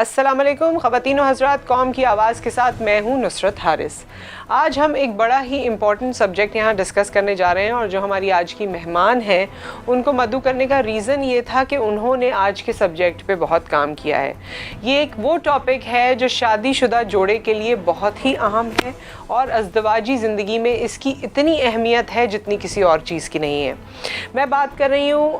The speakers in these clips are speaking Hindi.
अस्सलामुअलैकुम ख़वातीन व हज़रात, कौम की आवाज़ के साथ मैं हूँ नुसरत हारिस। आज हम एक बड़ा ही इम्पॉर्टेंट सब्जेक्ट यहाँ डिस्कस करने जा रहे हैं और जो हमारी आज की मेहमान हैं उनको मदऊ करने का रीज़न ये था कि उन्होंने आज के सब्जेक्ट पे बहुत काम किया है। ये एक वो टॉपिक है जो शादीशुदा जोड़े के लिए बहुत ही अहम है और अज़दवाजी ज़िंदगी में इसकी इतनी अहमियत है जितनी किसी और चीज़ की नहीं है। मैं बात कर रही हूँ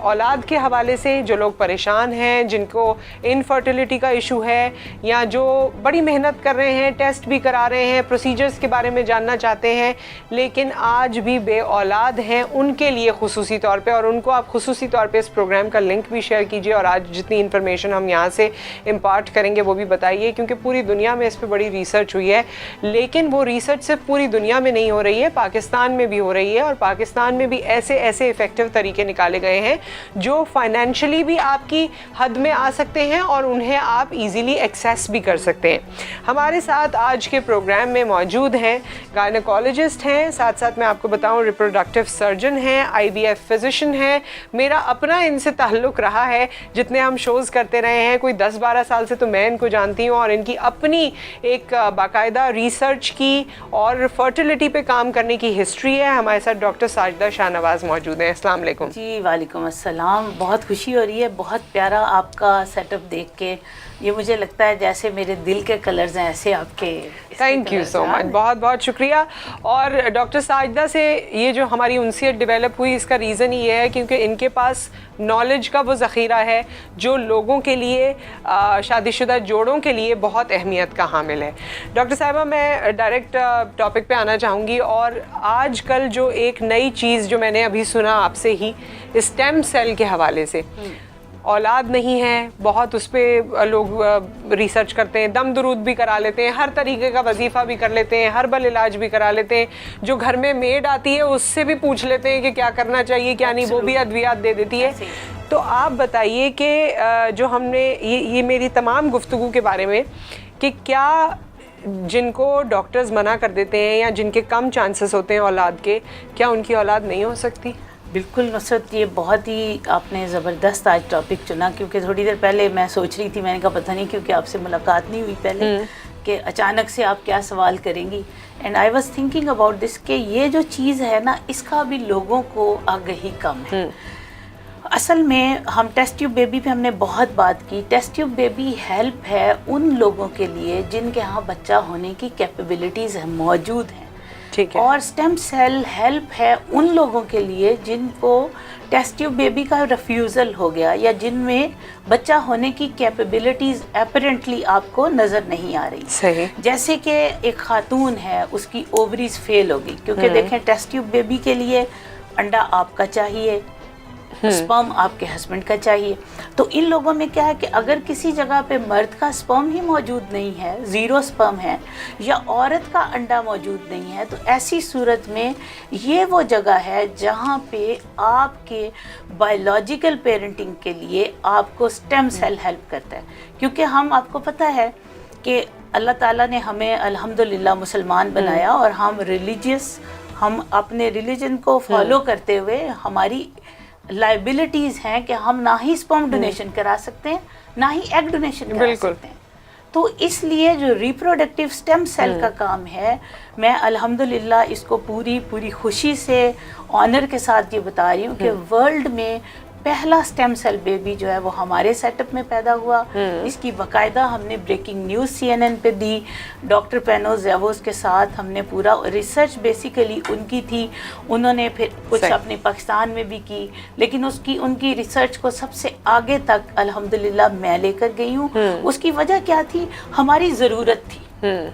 औलाद के हवाले से। जो लोग परेशान हैं, जिनको इनफर्टिलिटी का इशू है या जो बड़ी मेहनत कर रहे हैं, टेस्ट भी करा रहे हैं, प्रोसीजर्स के बारे में जानना चाहते हैं लेकिन आज भी बे औलाद हैं, उनके लिए खुसूसी तौर पे, और उनको आप खुसूसी तौर पे इस प्रोग्राम का लिंक भी शेयर कीजिए और आज जितनी इन्फॉर्मेशन हम यहाँ से इम्पार्ट करेंगे वो भी बताइए, क्योंकि पूरी दुनिया में इस पर बड़ी रिसर्च हुई है। लेकिन वो रिसर्च सिर्फ पूरी दुनिया में नहीं हो रही है, पाकिस्तान में भी हो रही है और पाकिस्तान में भी ऐसे ऐसे इफ़ेक्टिव तरीके निकाले गए हैं जो फाइनेंशियली भी आपकी हद में आ सकते हैं और उन्हें आप इजीली एक्सेस भी कर सकते हैं। हमारे साथ आज के प्रोग्राम में मौजूद हैं गायनेकोलॉजिस्ट हैं, साथ साथ मैं आपको बताऊं रिप्रोडक्टिव सर्जन हैं, IVF फिजिशियन हैं। मेरा अपना इनसे ताल्लुक़ रहा है, जितने हम शोज़ करते रहे हैं, कोई 10-12 साल से तो मैं इनको जानती हूँ और इनकी अपनी एक बाकायदा रिसर्च की और फर्टिलिटी पे काम करने की हिस्ट्री है। हमारे साथ डॉक्टर साजिदा शाहनवाज़ मौजूद हैं। अस्सलाम वालेकुम। जी वालेकुम अस्सलाम। बहुत खुशी हो रही है, बहुत प्यारा आपका सेटअप देख के। ये मुझे लगता है जैसे मेरे दिल के कलर्स हैं ऐसे आपके। थैंक यू सो मच, बहुत बहुत शुक्रिया। और डॉक्टर साजिदा से ये जो हमारी उनसियत डेवलप हुई, इसका रीज़न ये है क्योंकि इनके पास नॉलेज का वो ज़ख़ीरा है जो लोगों के लिए, शादीशुदा जोड़ों के लिए बहुत अहमियत का हामिल है। डॉक्टर साहिबा, मैं डायरेक्ट टॉपिक पे आना चाहूँगी और आजकल जो एक नई चीज़ जो मैंने अभी सुना आपसे ही, स्टेम सेल के हवाले से, औलाद नहीं है, बहुत उस पर लोग रिसर्च करते हैं, दम दरूद भी करा लेते हैं, हर तरीके का वजीफ़ा भी कर लेते हैं, हर्बल इलाज भी करा लेते हैं, जो घर में मेड आती है उससे भी पूछ लेते हैं कि क्या करना चाहिए क्या नहीं, वो भी अद्वियात दे देती है। तो आप बताइए कि जो हमने ये मेरी तमाम गुफ्तगू के बारे में कि क्या जिनको डॉक्टर्स मना कर देते हैं या जिनके कम चांसेस होते हैं औलाद के, क्या उनकी औलाद नहीं हो सकती? बिल्कुल नुसरत, ये बहुत ही आपने ज़बरदस्त आज टॉपिक चुना, क्योंकि थोड़ी देर पहले मैं सोच रही थी, मैंने कहा पता नहीं क्योंकि आपसे मुलाकात नहीं हुई पहले कि अचानक से आप क्या सवाल करेंगी। And I was thinking about this कि ये जो चीज़ है ना, इसका भी लोगों को आगाही कम है। असल में हम टेस्ट ट्यूब बेबी पे हमने बहुत बात की। टेस्ट ट्यूब बेबी हेल्प है उन लोगों के लिए जिनके यहाँ बच्चा होने की कैपेबिलिटीज़ मौजूद हैं, ठीक है। और स्टेम सेल हेल्प है उन लोगों के लिए जिनको टेस्ट ट्यूब बेबी का रिफ्यूज़ल हो गया या जिनमें बच्चा होने की कैपेबिलिटीज़ एपरेंटली आपको नज़र नहीं आ रही। सही। जैसे कि एक खातून है, उसकी ओवरीज फेल होगी, क्योंकि देखें टेस्ट ट्यूब बेबी के लिए अंडा आपका चाहिए, स्पर्म आपके हस्बैंड का चाहिए। तो इन लोगों में क्या है कि अगर किसी जगह पे मर्द का स्पर्म ही मौजूद नहीं है, ज़ीरो स्पर्म है, या औरत का अंडा मौजूद नहीं है, तो ऐसी सूरत में ये वो जगह है जहाँ पे आपके बायोलॉजिकल पेरेंटिंग के लिए आपको स्टेम सेल हेल्प करता है। क्योंकि हम, आपको पता है कि अल्लाह ताला ने हमें अल्हम्दुलिल्लाह मुसलमान बनाया और हम रिलीजियस, हम अपने रिलीजन को फॉलो करते हुए हमारी लाइबिलिटीज़ हैं कि हम ना ही स्पर्म डोनेशन करा सकते हैं ना ही एग डोनेशन करा सकते हैं। तो इसलिए जो रिप्रोडक्टिव स्टेम सेल का काम है, मैं अल्हम्दुलिल्लाह इसको पूरी खुशी से ऑनर के साथ ये बता रही हूँ कि वर्ल्ड में पहला स्टेम सेल बेबी जो है वो हमारे सेटअप में पैदा हुआ। इसकी बाकायदा हमने ब्रेकिंग न्यूज़ CNN पे दी। डॉक्टर पेनो ज़ेवोस के साथ हमने पूरा रिसर्च बेसिकली उनकी थी, उन्होंने फिर कुछ अपने पाकिस्तान में भी की, लेकिन उनकी रिसर्च को सबसे आगे तक अल्हम्दुलिल्लाह मैं लेकर गई हूँ। उसकी वजह क्या थी? हमारी ज़रूरत थी।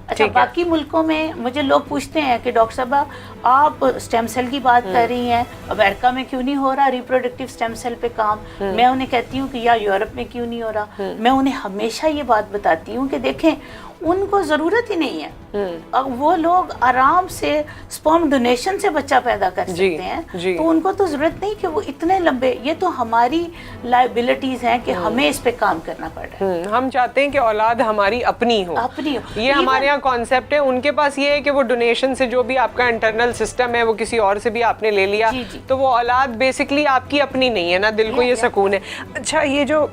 अच्छा, बाकी मुल्कों में मुझे लोग पूछते हैं कि डॉक्टर साहबा आप स्टेम सेल की बात कर रही हैं, अमेरिका में क्यों नहीं हो रहा रिप्रोडक्टिव स्टेम सेल पे काम? मैं उन्हें कहती हूँ कि या यूरोप में क्यों नहीं हो रहा? मैं उन्हें हमेशा ये बात बताती हूँ कि देखें, उनको ज़रूरत ही नहीं है। अब वो लोग आराम से स्पर्म डोनेशन से बच्चा पैदा कर सकते हैं, तो उनको तो ज़रूरत नहीं कि वो इतने लंबे, ये तो हमारी लाइबिलिटीज़ हैं कि हमें इस पे काम करना पड़ रहा है। हम चाहते हैं कि औलाद हमारी अपनी हो, ये हमारे यहाँ कॉन्सेप्ट है। उनके पास ये है कि वो डोनेशन से जो भी आपका इंटरनल सिस्टम है वो किसी और से भी आपने ले लिया, तो वो औलाद बेसिकली आपकी अपनी नहीं है ना, दिल को ये सुकून है। अच्छा, ये जो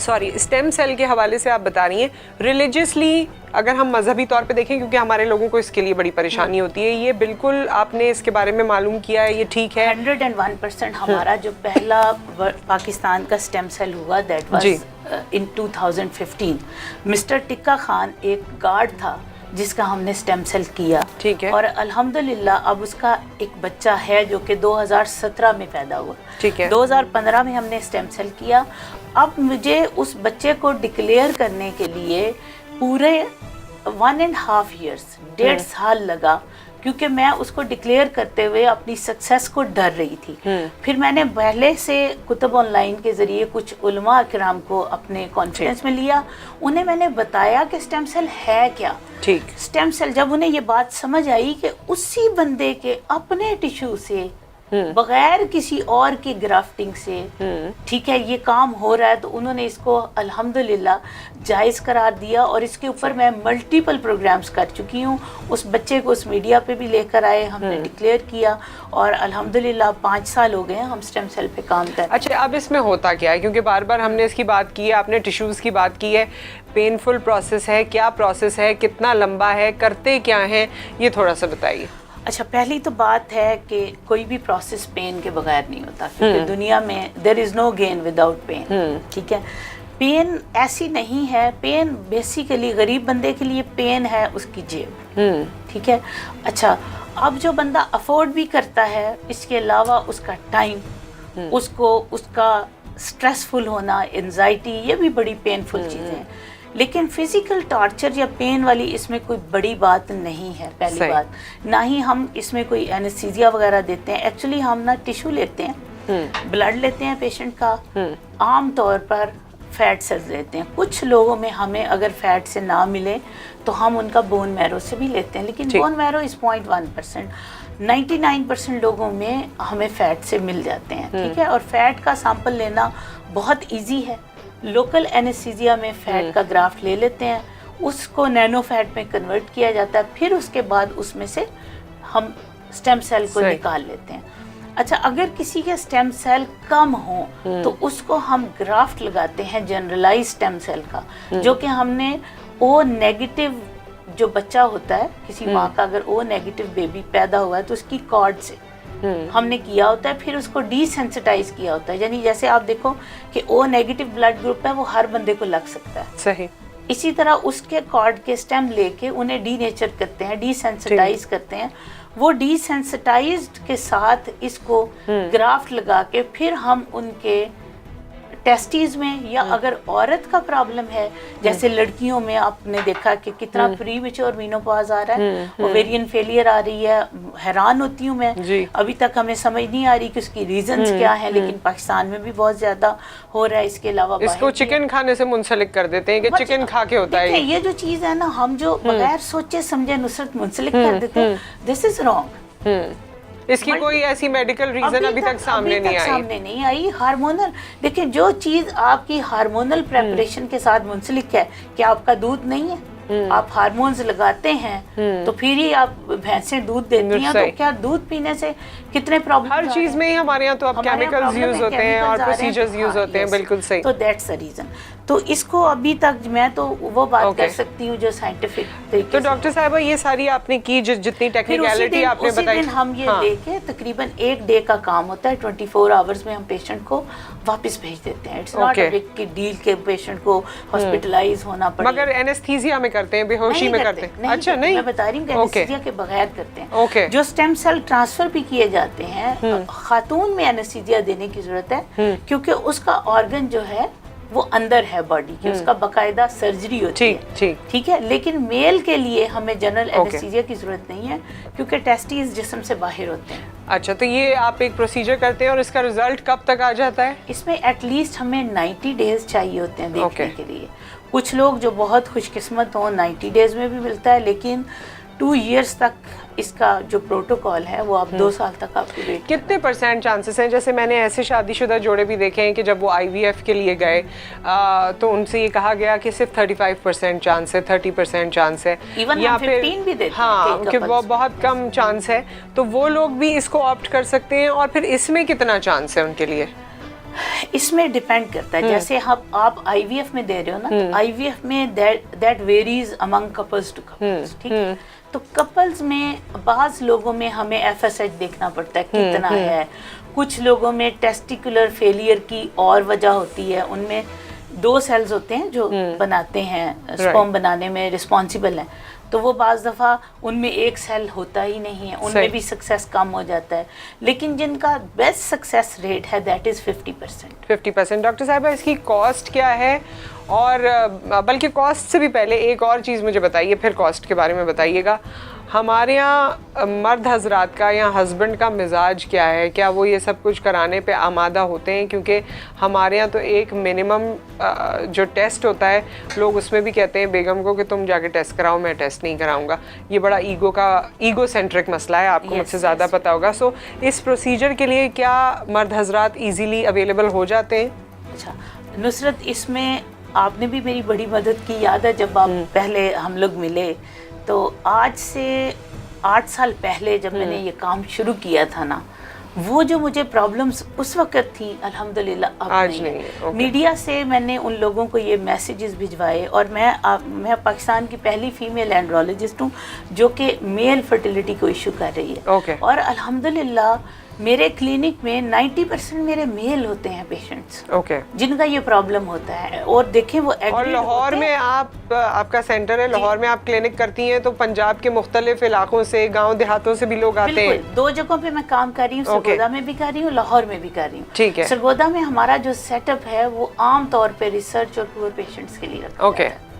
सॉरी स्टेम सेल के हवाले से आप बता रही हैं, रिलीजियसली अगर हम मजहबी तौर पे देखें, क्योंकि हमारे लोगों को इसके लिए बड़ी परेशानी होती है, ये बिल्कुल आपने इसके बारे में मालूम किया है, ये ठीक है? 101% हमारा जो पहला पाकिस्तान का स्टेम सेल हुआ that was in 2015। Mister tikka Khan एक गार्ड था जिसका हमने स्टेम सेल किया, ठीक है, और अल्हम्दुलिल्लाह अब उसका एक बच्चा है जो कि 2017 में पैदा हुआ, ठीक है। 2015 में हमने स्टेम सेल किया। अब मुझे उस बच्चे को डिक्लेयर करने के लिए पूरे 1.5 years, 1.5 साल लगा, क्योंकि मैं उसको डिक्लेयर करते हुए अपनी सक्सेस को डर रही थी। फिर मैंने पहले से कुतुब ऑनलाइन के ज़रिए कुछ उलमा इकराम को अपने कॉन्फ्रेंस में लिया, उन्हें मैंने बताया कि स्टेम सेल है क्या। ठीक, स्टेम सेल जब उन्हें ये बात समझ आई कि उसी बंदे के अपने टिश्यू से बगैर किसी और की ग्राफ्टिंग से, ठीक है, ये काम हो रहा है, तो उन्होंने इसको अल्हम्दुलिल्लाह जायज़ करार दिया। और इसके ऊपर मैं मल्टीपल प्रोग्राम्स कर चुकी हूँ। उस बच्चे को उस मीडिया पे भी लेकर आए, हमने डिक्लेयर किया, और अल्हम्दुलिल्लाह 5 साल हो गए हैं हम स्टेम सेल पे काम कर। अच्छा, अब इसमें होता क्या है, क्योंकि बार बार हमने इसकी बात की है, आपने टिश्यूज़ की बात की है, पेनफुल प्रोसेस है, क्या प्रोसेस है, कितना लंबा है, करते क्या हैं, ये थोड़ा सा बताइए। अच्छा, पहली तो बात है कि कोई भी प्रोसेस पेन के बगैर नहीं होता, क्योंकि दुनिया में there is no gain without pain, ठीक है। पेन ऐसी नहीं है, पेन बेसिकली गरीब बंदे के लिए पेन है उसकी जेब, ठीक है। अच्छा, अब जो बंदा अफोर्ड भी करता है, इसके अलावा उसका टाइम, उसको उसका स्ट्रेसफुल होना, एंजाइटी, ये भी बड़ी पेनफुल चीज़ें हैं। लेकिन फिजिकल टॉर्चर या पेन वाली इसमें कोई बड़ी बात नहीं है, पहली बात। ना ही हम इसमें कोई एनेस्थीसिया वगैरह देते हैं। एक्चुअली हम ना टिश्यू लेते हैं, ब्लड लेते हैं पेशेंट का, आम तौर पर फैट सेल्स लेते हैं। कुछ लोगों में हमें अगर फैट से ना मिले तो हम उनका बोन मैरो से भी लेते हैं, लेकिन बोन मैरो इज़ 0.1%। 99% लोगों में हमें फैट से मिल जाते हैं, ठीक है। और फैट का सैंपल लेना बहुत ईजी है। लोकल एनेस्थीसिया में फैट का ग्राफ्ट ले लेते हैं, उसको नैनो फैट में कन्वर्ट किया जाता है, फिर उसके बाद उसमें से हम स्टेम सेल को निकाल लेते हैं। अच्छा, अगर किसी के स्टेम सेल कम हो तो उसको हम ग्राफ्ट लगाते हैं जनरलाइज स्टेम सेल का, जो कि हमने ओ नेगेटिव जो बच्चा होता है, किसी माँ का अगर ओ नेगेटिव बेबी पैदा हुआ है तो उसकी कॉर्ड से हमने किया होता है, फिर उसको डिसेंसिटाइज किया होता है। यानी जैसे आप देखो कि ओ नेगेटिव ब्लड ग्रुप है, वो हर बंदे को लग सकता है, सही। इसी तरह उसके कॉर्ड के स्टेम लेके उन्हें डीनेचर करते हैं, डिसेंसिटाइज करते हैं। वो डिसेंसिटाइज्ड के साथ इसको ग्राफ्ट लगा के फिर हम उनके टेस्टीज में, या अगर औरत का प्रॉब्लम है, जैसे लड़कियों में आपने देखा कि कितना प्री मैच्योर मेनोपॉज आ रहा है, ओवेरियन फेलियर आ रही है, हैरान होती हूँ मैं, अभी तक हमें समझ नहीं आ रही कि उसकी रीजंस क्या है, लेकिन पाकिस्तान में भी बहुत ज्यादा हो रहा है। इसके अलावा इसको चिकन खाने से मुंसलिक कर देते हैं कि चिकन खा के होता है। ये जो चीज है ना, हम जो बगैर सोचे समझे नुसरत मुंसलिक कर देते हैं, दिस इज रॉन्ग। इसकी कोई ऐसी मेडिकल रीजन अभी तक सामने नहीं आई। हार्मोनल, देखिए जो चीज आपकी हार्मोनल प्रेपरेशन के साथ मुंसलिक है, क्या आपका दूध नहीं है? आप हार्मोन्स लगाते हैं तो फिर ही आप भैंसें दूध देती हैं, तो क्या दूध पीने से कितने प्रॉब्लम? हर चीज में ही हमारे यहाँ तो अब केमिकल्स यूज होते हैं और प्रोसीजर्स यूज होते हैं, बिल्कुल सही। तो दैट्स द रीजन। तो इसको अभी तक मैं तो वो बात कर सकती हूँ जो साइंटिफिक तरीके तो डॉक्टर साहबा ये सारी आपने की, जितनी टेक्निकलिटी आपने बताई, हम ये लेके तकरीबन 1 डे का काम होता है, 24 आवर्स में हम पेशेंट को वापस भेज देते हैं। इट्स नॉट अ बिग की डील के पेशेंट को हॉस्पिटलाइज होना पड़े। मगर एनेस्थीसिया में करते हैं, बेहोशी में करते हैं? अच्छा, नहीं, मैं बता रही हूँ एनेस्थीसिया के बगैर करते हैं। जो स्टेम सेल ट्रांसफर भी किए जाते हैं, खातून में एनेस्थीसिया देने की जरूरत है, क्योंकि उसका ऑर्गन जो है वो अंदर है बॉडी के, उसका बकायदा सर्जरी होती है, ठीक है। लेकिन मेल के लिए हमें जनरल एनेस्थीसिया की जरूरत नहीं है, क्योंकि टेस्टिस जिस्म से बाहर होते हैं। अच्छा, तो ये आप एक प्रोसीजर करते हैं और इसका रिजल्ट कब तक आ जाता है? इसमें एटलीस्ट हमें 90 डेज चाहिए होते हैं देखने के लिए। कुछ लोग जो बहुत खुशकिस्मत हों 90 डेज में भी मिलता है, लेकिन 2 years तक इसका जो प्रोटोकॉल है वो आप 2 साल तक आपकी वेट। कितने % चांसेस हैं? जैसे मैंने ऐसे शादीशुदा जोड़े भी देखे हैं कि जब वो IVF के लिए गए तो उनसे ये कहा गया कि सिर्फ 35% चांस है, 30% चांस है, या फिर 15 भी देते हैं। हाँ, कि वो बहुत कम चांस है, तो वो लोग भी इसको ऑप्ट कर सकते हैं। और फिर इसमें कितना चांस है उनके लिए? इसमें डिपेंड करता है, जैसे आप आईवीएफ में दे रहे हो ना, तो आईवीएफ में that varies among couples to couples, ठीक है। तो कपल्स में बाज लोगों में हमें एफएसएच देखना पड़ता है कितना है, कुछ लोगों में टेस्टिकुलर फेलियर की और वजह होती है, उनमें 2 सेल्स होते हैं जो बनाते हैं स्पर्म बनाने में रिस्पॉन्सिबल हैं, तो वो बाज़ दफ़ा उनमें 1 सेल होता ही नहीं है, उनमें भी सक्सेस कम हो जाता है। लेकिन जिनका बेस्ट सक्सेस रेट है दैट इज़ 50%। 50%। डॉक्टर साहिबा, इसकी कॉस्ट क्या है? और बल्कि कॉस्ट से भी पहले एक और चीज़ मुझे बताइए, फिर कॉस्ट के बारे में बताइएगा। हमारे यहाँ मर्द हजरात का या हस्बैंड का मिजाज क्या है? क्या वो ये सब कुछ कराने पे आमादा होते हैं? क्योंकि हमारे यहाँ तो एक मिनिमम जो टेस्ट होता है, लोग उसमें भी कहते हैं बेगम को कि तुम जाके टेस्ट कराओ, मैं टेस्ट नहीं कराऊंगा। ये बड़ा ईगो सेंट्रिक मसला है, आपको मुझसे ज़्यादा पता होगा। सो इस प्रोसीजर के लिए क्या मर्द हजरात ईजीली अवेलेबल हो जाते हैं? अच्छा नुसरत, इसमें आपने भी मेरी बड़ी मदद की। याद है जब आप पहले हम लोग मिले, तो आज से 8 साल पहले जब मैंने ये काम शुरू किया था ना, वो जो मुझे प्रॉब्लम्स उस वक्त थी, अल्हम्दुलिल्लाह अब आज नहीं है। Okay. मीडिया से मैंने उन लोगों को ये मैसेजेस भिजवाए, और मैं पाकिस्तान की पहली फीमेल एंड्रोलॉजिस्ट हूँ जो कि मेल फर्टिलिटी को इशू कर रही है। Okay. और अल्हम्दुलिल्लाह मेरे क्लिनिक में 90% मेरे मेल होते हैं पेशेंट्स, जिनका ये प्रॉब्लम होता है। और देखें वो और लाहौर में आपका सेंटर है, लाहौर में आप क्लिनिक करती हैं, तो पंजाब के मुख्तलिफ इलाकों से, गांव देहातों से भी लोग आते हैं। 2 जगहों पे मैं काम कर रही हूँ, सरगोदा में भी कर रही हूँ, लाहौर में भी कर रही हूँ। ठीक है। सरगोदा में हमारा जो सेटअप है वो आम तौर पे रिसर्च और पुअर पेशेंट्स के लिए रखा जाता है,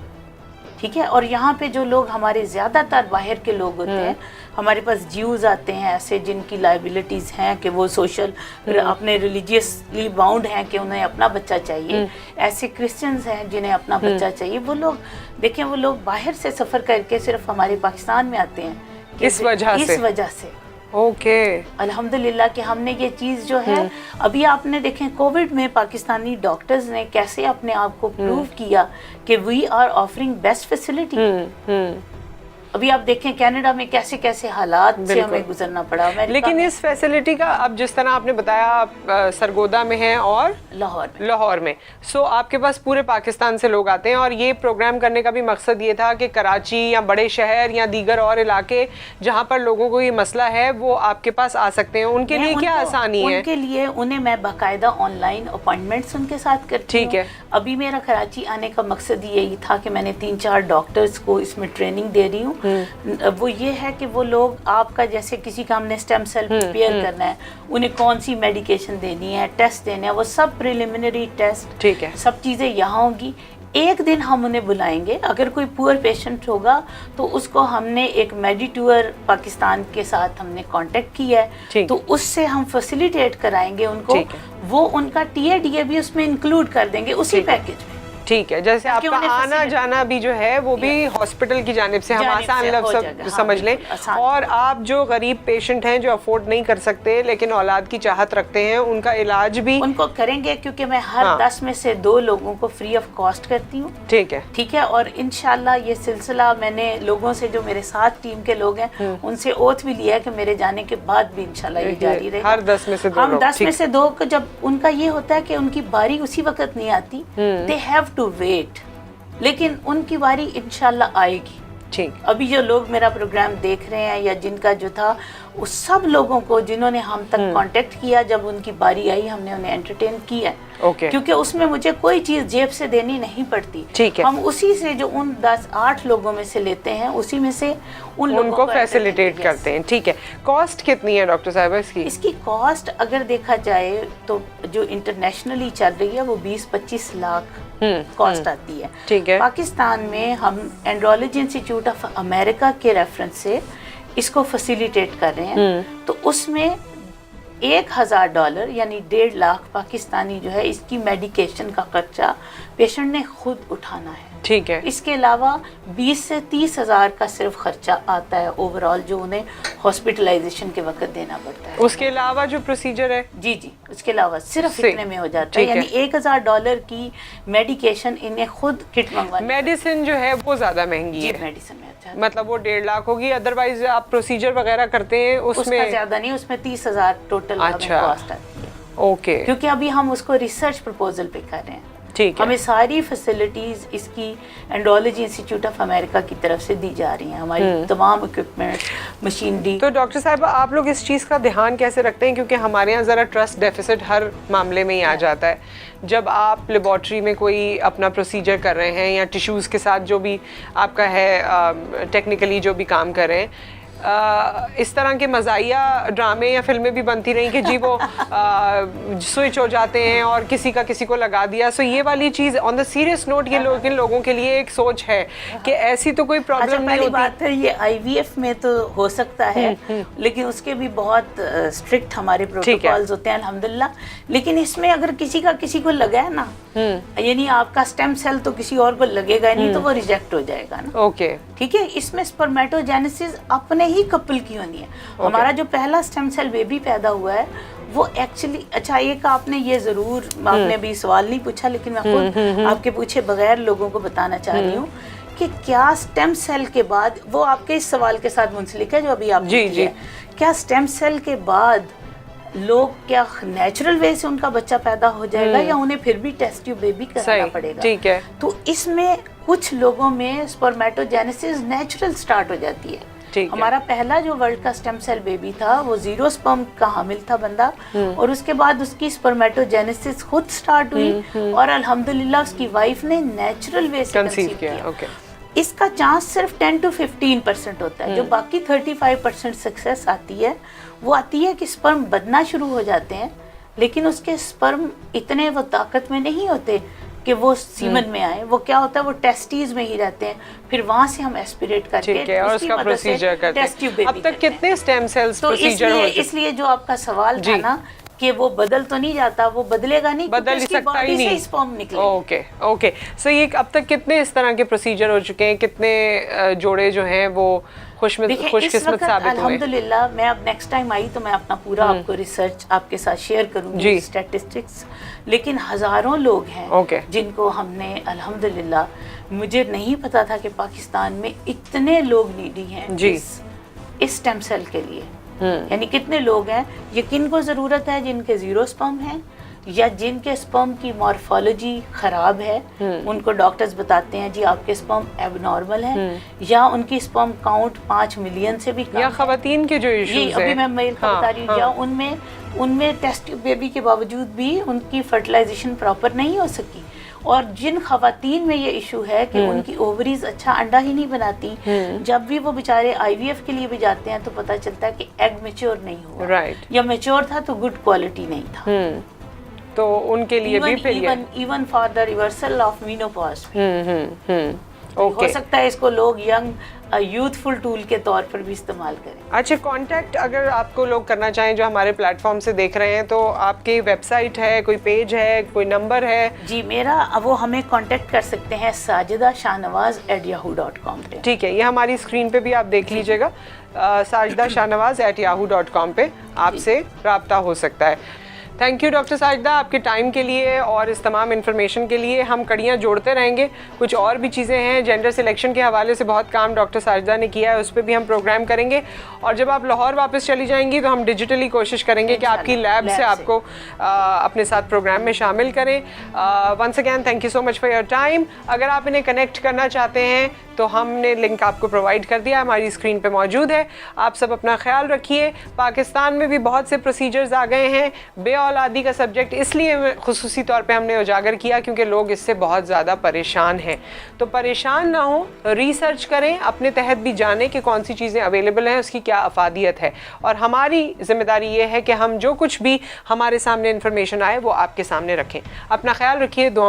ठीक है। और यहाँ पे जो लोग हमारे ज़्यादातर बाहर के लोग होते हैं, हमारे पास ज्यूज आते हैं ऐसे जिनकी लाइबिलिटीज़ हैं कि वो सोशल अपने रिलीजियसली बाउंड हैं कि उन्हें अपना बच्चा चाहिए, ऐसे क्रिश्चियंस हैं जिन्हें अपना बच्चा चाहिए। वो लोग देखें, वो लोग बाहर से सफ़र करके सिर्फ हमारे पाकिस्तान में आते हैं इस वजह से। ओके। अल्हम्दुलिल्लाह कि हमने ये चीज़ जो है, अभी आपने देखें कोविड में पाकिस्तानी डॉक्टर्स ने कैसे अपने आप को प्रूव किया कि we are offering best facility. अभी आप देखें कनाडा में कैसे कैसे हालात से हमें गुजरना पड़ा। लेकिन इस फैसिलिटी का, अब जिस तरह आपने बताया, आप सरगोदा में हैं और लाहौर में, सो आपके पास पूरे पाकिस्तान से लोग आते हैं। और ये प्रोग्राम करने का भी मकसद ये था कि कराची या बड़े शहर या दीगर और इलाके जहाँ पर लोगों को ये मसला है वो आपके पास आ सकते हैं। उनके लिए क्या आसानी है? उनके लिए उन्हें मैं बाकायदा ऑनलाइन अपॉइंटमेंट्स उनके साथ करती हूँ। ठीक है। अभी मेरा कराची आने का मकसद यही था कि मैंने 3-4 डॉक्टर्स को इसमें ट्रेनिंग दे रही हूँ। वो ये है कि वो लोग, आपका जैसे किसी का हमने स्टेम सेल प्रिपेयर करना है, उन्हें कौन सी मेडिकेशन देनी है, टेस्ट देने हैं, वो सब प्रिलिमिनरी टेस्ट, ठीक है, सब चीज़ें यहाँ होंगी। एक दिन हम उन्हें बुलाएंगे, अगर कोई पुअर पेशेंट होगा तो उसको हमने एक मेडिटूर पाकिस्तान के साथ हमने कांटेक्ट किया है, तो उससे हम फैसिलिटेट कराएंगे उनको। वो उनका टीएडीए भी उसमें इंक्लूड कर देंगे उसी पैकेज में। ठीक है, जैसे आपका आना जाना भी जो है वो भी हॉस्पिटल की जानिब से, हम आसान लफ्ज़ समझ लें। और आप जो गरीब पेशेंट हैं जो अफोर्ड नहीं कर सकते लेकिन औलाद की चाहत रखते हैं, उनका इलाज भी उनको करेंगे, क्योंकि मैं हर 10 में से 2 लोगों को फ्री ऑफ कॉस्ट करती हूँ। ठीक है, ठीक है। और इंशाल्लाह ये सिलसिला मैंने लोगों से, जो मेरे साथ टीम के लोग हैं, उनसे ओथ भी लिया है कि मेरे जाने के बाद भी इंशाल्लाह ये जारी रहेगा। हर 10 में से 2 हम 10 में से 2 को, जब उनका ये होता है कि उनकी बारी उसी वक्त नहीं आती, दे हैव टू वेट, लेकिन उनकी बारी इंशाल्लाह आएगी। ठीक। अभी जो लोग मेरा प्रोग्राम देख रहे हैं या जिनका जो था, उस सब लोगों को जिन्होंने हम तक कांटेक्ट किया, जब उनकी बारी आई हमने उन्हें एंटरटेन किया। क्योंकि उसमें मुझे कोई चीज़ जेब से देनी नहीं पड़ती। ठीक है। हम उसी से जो उन 10-8 लोगों में से लेते हैं, उसी में से उनको फैसिलिटेट करते हैं। ठीक है। कॉस्ट कितनी है डॉक्टर साहिबा इसकी? इसकी कॉस्ट अगर देखा जाए तो जो इंटरनेशनली चल रही है वो 20-25 लाख कॉस्ट आती है। ठीक है। पाकिस्तान में हम एंड्रोलॉजी इंस्टीट्यूट ऑफ अमेरिका के रेफरेंस से इसको फैसिलिटेट कर रहे हैं, तो उसमें $1,000 यानी 1.5 लाख पाकिस्तानी जो है, इसकी मेडिकेशन का खर्चा पेशेंट ने खुद उठाना है। ठीक है। इसके अलावा 20 से 30 हज़ार का सिर्फ खर्चा आता है ओवरऑल, जो उन्हें हॉस्पिटलाइजेशन के वक्त देना पड़ता है। उसके अलावा जो प्रोसीजर है, जी, उसके अलावा सिर्फ इतने में हो जाता है। यानी $1,000 की मेडिकेशन इन्हें खुद किट मंगवानी। मेडिसिन जो है वो ज्यादा महंगी है। मेडिसिन में मतलब वो 1.5 लाख होगी। अदरवाइज आप प्रोसीजर वगैरह करते हैं उसमें ज्यादा नहीं, उसमें 30 हज़ार टोटल कॉस्ट आती है। ओके, क्योंकि अभी हम उसको रिसर्च प्रपोजल पे कर रहे हैं। ठीक है। हमें सारी फैसिलिटीज इसकी एंड्रोलॉजी इंस्टीट्यूट ऑफ अमेरिका की तरफ से दी जा रही हैं, हमारी तमाम इक्विपमेंट, मशीनरी। तो डॉक्टर साहब आप लोग इस चीज़ का ध्यान कैसे रखते हैं, क्योंकि हमारे यहाँ ज़रा ट्रस्ट डेफिसिट हर मामले में ही आ जाता है। जब आप लेबॉर्ट्री में कोई अपना प्रोसीजर कर रहे हैं या टिश्यूज़ के साथ जो भी आपका है टेक्निकली जो भी काम कर रहे हैं, इस तरह के मज़ाहिया ड्रामे या फिल्में भी बनती रही कि जी वो स्विच हो जाते हैं और किसी का किसी को लगा दिया। सो ये वाली चीज़ ऑन द सीरियस नोट ये इन लोगों के लिए एक सोच है कि ऐसी तो कोई प्रॉब्लम नहीं होती। बात है ये IVF में तो हो सकता है, लेकिन उसके भी बहुत स्ट्रिक्ट हमारे प्रोटोकॉल्स होते हैं अल्हम्दुलिल्लाह। लेकिन इसमें अगर किसी को लगा है ना, यानी आपका स्टेम सेल तो किसी और को लगेगा नहीं, तो वो रिजेक्ट हो जाएगा ना। ओके, ठीक है। इसमें स्पर्मेटोजेनेसिस अपने ही कपल की होनी है। हमारा जो पहला स्टेम सेल बेबी पैदा हुआ है वो एक्चुअली, अच्छा एक आपने ये जरूर, आपने भी सवाल नहीं पूछा लेकिन मैं खुद आपके पूछे बगैर लोगों को बताना चाह रही हूँ कि क्या स्टेम सेल के बाद, वो आपके इस सवाल के साथ मुंसलिक है जो अभी आप जी जी, क्या स्टेम सेल के बाद लोग क्या नेचुरल वे से उनका बच्चा पैदा हो जाएगा या उन्हें फिर भी टेस्ट ट्यूब बेबी कराना पड़ेगा? ठीक है। तो इसमें कुछ लोगों में स्पर्मेटोजेनेसिस नेचुरल स्टार्ट हो जाती है। हमारा पहला जो वर्ल्ड का स्टेम सेल बेबी था वो 0 स्पर्म का हामिल था बंदा, और उसके बाद उसकी स्पर्मेटोजेनेसिस खुद स्टार्ट हुई और अल्हम्दुलिल्लाह उसकी वाइफ ने नेचुरल वे से कंसीव किया। इसका चांस सिर्फ 10 to 15% होता है। जो बाकी 35% सक्सेस आती है वो आती है कि स्पर्म बदना शुरू हो जाते हैं, लेकिन उसके स्पर्म इतने वो ताकत में नहीं होते कि वो सीमन में आए। वो क्या होता है, वो टेस्टीज में ही रहते हैं, फिर वहां से हम एस्पिरेट करके और उसका प्रोसीजर करते हैं। अब तक कितने स्टेम सेल्स प्रोसीजर हो चुके? इसलिए जो आपका सवाल था ना कि वो बदल तो नहीं जाता, वो बदलेगा नहीं, बदल ही सकता ही नहीं, स्पर्म निकले। ओके। सो ये अब तक कितने इस तरह के प्रोसीजर हो चुके हैं, कितने जोड़े जो हैं वो खुशकिस्मत साबित हुए? अल्हम्दुलिल्लाह मैं अब नेक्स्ट टाइम आई तो मैं अपना पूरा आपको रिसर्च आपके साथ शेयर करूंगी, स्टैटिस्टिक्स। लेकिन हजारों लोग हैं जिनको हमने अल्हम्दुलिल्लाह, मुझे नहीं पता था कि पाकिस्तान में इतने लोग नीडी हैं इस स्टेम सेल के लिए। यानी कितने लोग हैं, यकीन को जरूरत है जिनके 0 स्पर्म हैं या जिनके स्पर्म की मॉर्फोलॉजी खराब है, उनको डॉक्टर्स बताते हैं जी आपके स्पर्म एबनॉर्मल है, या उनकी स्पर्म काउंट 5 मिलियन से भी कम, या खवातीन के जो इश्यूज हैं, अभी मैं मेल का बता रही हूँ, या उनमें टेस्ट ट्यूब बेबी के बावजूद भी उनकी फर्टिलाइजेशन प्रॉपर नहीं हो सकी। और जिन खवातीन में ये इशू है कि उनकी ओवरीज अच्छा अंडा ही नहीं बनाती, जब भी वो बेचारे IVF के लिए भी जाते हैं तो पता चलता है कि एग मैच्योर नहीं हुआ, या मैच्योर था तो गुड क्वालिटी नहीं था। तो उनके लिए भी फिर even for the reversal of menopause हो सकता है इसको लोग यंग यूथफुल टूल के तौर पर भी इस्तेमाल करें। अच्छा, कांटेक्ट अगर आपको लोग करना चाहें जो हमारे प्लेटफॉर्म से देख रहे हैं, तो आपकी वेबसाइट है, कोई पेज है, कोई नंबर है? जी मेरा, वो हमें कांटेक्ट कर सकते हैं sajidaShahnawaz@yahoo.com पे। ठीक है, ये हमारी स्क्रीन पे भी आप देख लीजिएगा, sajidaShahnawaz@yahoo.com पे आपसे रब्ता हो सकता है। थैंक यू डॉक्टर साजिदा आपके टाइम के लिए और इस तमाम इन्फॉर्मेशन के लिए। हम कड़ियाँ जोड़ते रहेंगे, कुछ और भी चीज़ें हैं, जेंडर सिलेक्शन के हवाले से बहुत काम डॉक्टर साजिदा ने किया है, उस पर भी हम प्रोग्राम करेंगे। और जब आप लाहौर वापस चली जाएंगी तो हम डिजिटली कोशिश करेंगे कि आपकी लैब से आपको अपने साथ प्रोग्राम में शामिल करें। Once again thank you so much for your time. अगर आप इन्हें कनेक्ट करना चाहते हैं तो हमने लिंक आपको प्रोवाइड कर दिया, हमारी स्क्रीन पे मौजूद है। आप सब अपना ख्याल रखिए। पाकिस्तान में भी बहुत से प्रोसीजर्स आ गए हैं। बेऔलादी का सब्जेक्ट इसलिए खुसूसी तौर पे हमने उजागर किया क्योंकि लोग इससे बहुत ज़्यादा परेशान हैं। तो परेशान ना हो, रिसर्च करें, अपने तहत भी जानें कि कौन सी चीज़ें अवेलेबल हैं, उसकी क्या अफादियत है। और हमारी जिम्मेदारी ये है कि हम जो कुछ भी हमारे सामने इन्फॉर्मेशन आए वो आपके सामने रखें। अपना ख्याल रखिए।